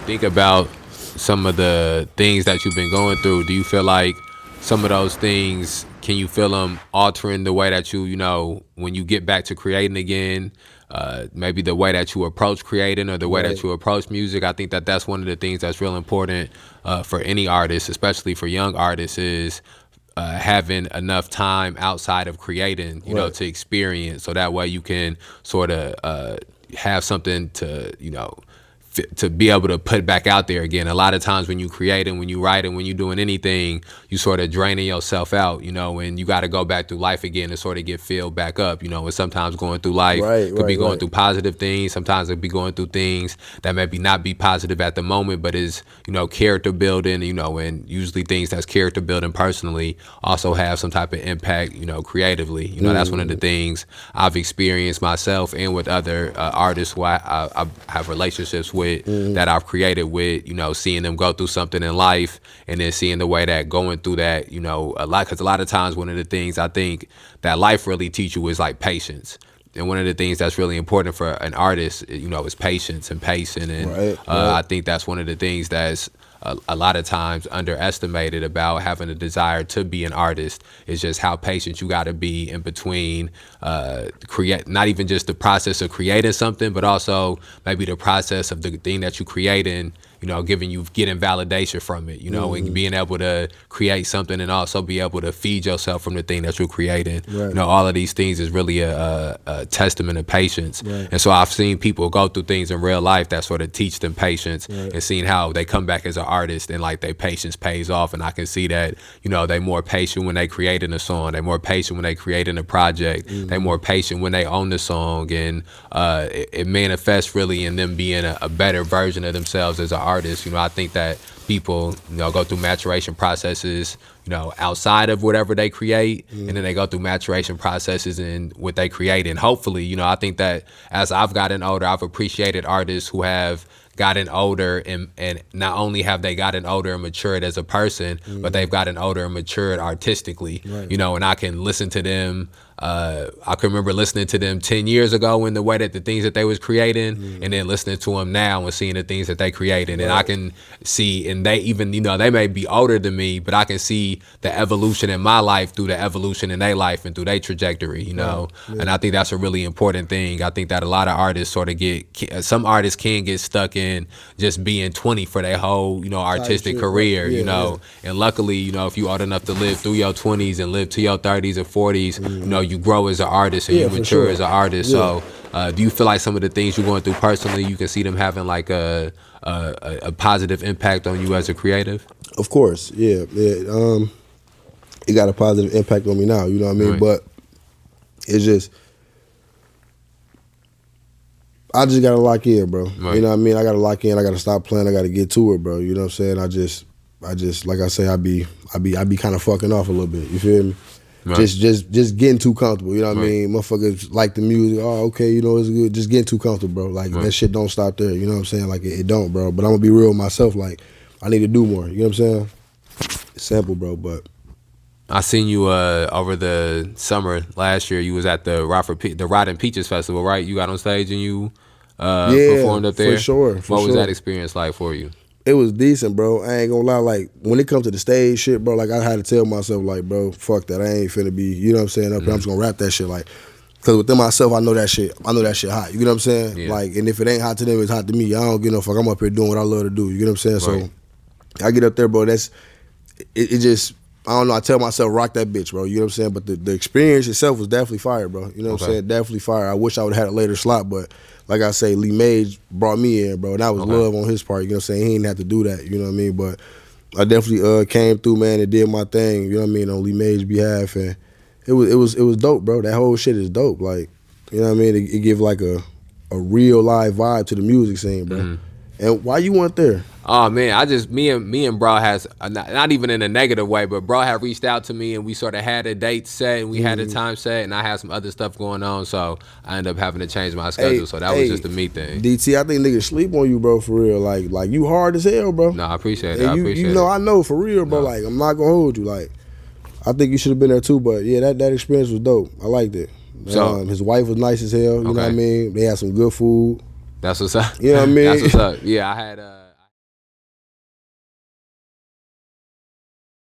think about some of the things that you've been going through, do you feel like some of those things, can you feel them altering the way that you know, when you get back to creating again, maybe the way that you approach creating or the way that Right. you approach music? I think that that's one of the things that's real important for any artist, especially for young artists, is having enough time outside of creating, you know, Right. to experience, so that way you can sort of have something to, you know, to be able to put back out there again. A lot of times when you create and when you write and when you're doing anything, you sort of draining yourself out, you know, and you got to go back through life again and sort of get filled back up, you know. And sometimes going through life Right. could be Right. going Right. through positive things. Sometimes it be going through things that maybe not be positive at the moment, but is, you know, character building, you know, and usually things that's character building personally also have some type of impact, you know, creatively. You know, that's one of the things I've experienced myself and with other artists who I have relationships with, that I've created with, you know, seeing them go through something in life and then seeing the way that going through that, you know, a lot, because a lot of times one of the things I think that life really teach you is like patience. And one of the things that's really important for an artist, you know, is patience and pacing. And Right. I Right. think that's one of the things that's a lot of times underestimated about having a desire to be an artist, is just how patient you got to be in between create, not even just the process of creating something, but also maybe the process of the thing that you creating, you know, getting validation from it, you know, and being able to create something and also be able to feed yourself from the thing that you're creating. Right. You know, all of these things is really a testament of patience. Right. And so I've seen people go through things in real life that sort of teach them patience, Right. and seeing how they come back as an artist and like their patience pays off. And I can see that, you know, they more patient when they creating a song, they more patient when they creating a project, they more patient when they own the song, and it manifests really in them being a better version of themselves as an artist. You know, I think that people, you know, go through maturation processes, you know, outside of whatever they create, and then they go through maturation processes in what they create. And hopefully, you know, I think that as I've gotten older, I've appreciated artists who have gotten older, and not only have they gotten older and matured as a person, but they've gotten older and matured artistically. Right. You know, and I can listen to them. I can remember listening to them 10 years ago in the way that the things that they was creating, and then listening to them now and seeing the things that they created. And I can see, and they even, you know, they may be older than me, but I can see the evolution in my life through the evolution in their life and through their trajectory, you know. And I think that's a really important thing. I think that a lot of artists sort of some artists can get stuck in just being 20 for their whole, you know, artistic shit, career, right. you Yeah, know. And luckily, you know, if you old enough to live through your 20s and live to your 30s and 40s, you know, you grow as an artist and Yeah, you for mature sure. as an artist. Yeah. So do you feel like some of the things you're going through personally, you can see them having like a positive impact on you as a creative? Of course. Yeah. Yeah. It got a positive impact on me now. You know what I mean? Right. But it's just, I just gotta lock in, bro. Right. You know what I mean? I gotta lock in. I gotta stop playing. I gotta get to it, bro. You know what I'm saying? I just, like I say, I be kind of fucking off a little bit. You feel me? Right. Just getting too comfortable. You know what I Right. mean? Motherfuckers like the music. Oh, okay, you know it's good. Just getting too comfortable, bro. Like that shit don't stop there. You know what I'm saying? Like it don't, bro. But I'm gonna be real with myself. Like I need to do more. You know what I'm saying? It's simple, bro. But I seen you over the summer last year. You was at the Rotten Peaches Festival, right? You got on stage and you performed up there. for sure. What was that experience like for you? It was decent, bro. I ain't gonna lie. Like when it comes to the stage shit, bro. Like I had to tell myself, like, bro, fuck that. I ain't finna be. You know what I'm saying? Up here, I'm just gonna rap that shit, like. Cause within myself, I know that shit. I know that shit hot. You know what I'm saying? Yeah. Like, and if it ain't hot to them, it's hot to me. I don't give no fuck. I'm up here doing what I love to do. You know what I'm saying? Right. So I get up there, bro. That's it. Just I don't know. I tell myself, rock that bitch, bro. You know what I'm saying? But the experience itself was definitely fire, bro. You know what I'm Okay. saying? Definitely fire. I wish I would have had a later slot, but like I say, Lee Mage brought me in, bro. And that was Okay. love on his part. You know what I'm saying? He didn't have to do that. You know what I mean? But I definitely came through, man, and did my thing. You know what I mean? On Lee Mage's behalf, and it was dope, bro. That whole shit is dope. Like, you know what I mean? It give like a real live vibe to the music scene, bro. And why you weren't there? Oh man, me and bro has not even in a negative way, but bro had reached out to me and we sort of had a date set and we had a time set, and I had some other stuff going on, so I ended up having to change my schedule. So that was just a me thing. DT, I think niggas sleep on you, bro, for real. Like you hard as hell, bro. No, I appreciate it. And I appreciate you know, it. I know for real, bro. No. Like I'm not gonna hold you. Like I think you should have been there too, but yeah, that experience was dope. I liked it. So- His wife was nice as hell. You know what I Okay. mean? They had some good food. That's what's up. You know what I mean? That's what's up. Yeah, I had